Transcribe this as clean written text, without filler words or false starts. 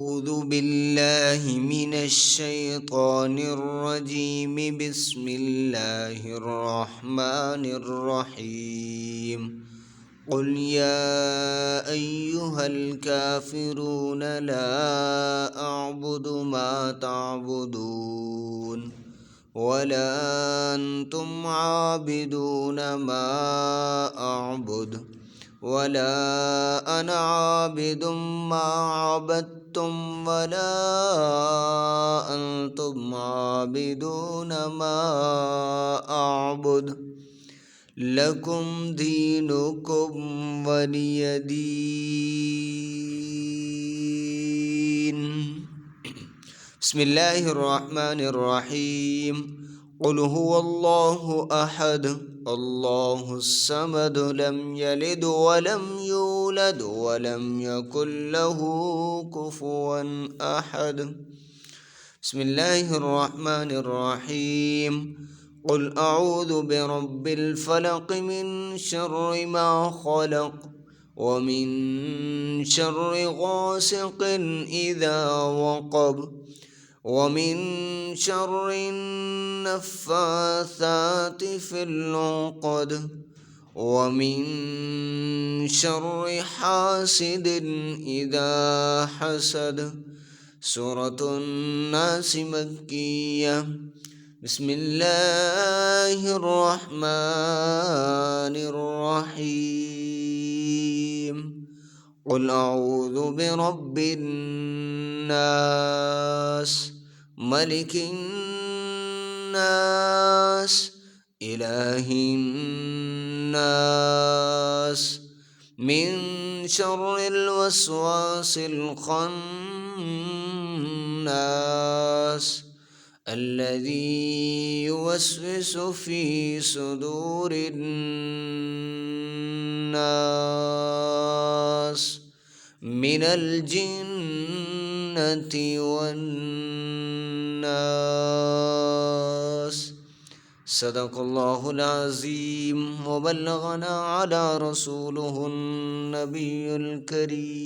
أعوذ بالله من الشيطان الرجيم. بسم الله الرحمن الرحيم. قل يا أيها الكافرون لا أعبد ما تعبدون ولا أنتم عابدون ما أعبد ولا أنا عابد ما عبدتم ولا أنتم عابدون ما أعبد لكم دينكم ولي دين. بسم الله الرحمن الرحيم. قل هو الله أحد الله الصمد لم يلد ولم يولد ولم يكن له كفوا أحد. بسم الله الرحمن الرحيم. قل أعوذ برب الفلق من شر ما خلق ومن شر غاسق إذا وقب ومن شر النفاثات في العقد ومن شر حاسد إذا حسد. سورة الناس مكية. بسم الله الرحمن الرحيم. قل أعوذ برب الناس ملك الناس إله الناس من شر الوسواس الخناس الذي يوسوس في صدور الناس من الجنة والناس. صدق الله العظيم وبلغنا على رسوله النبي الكريم.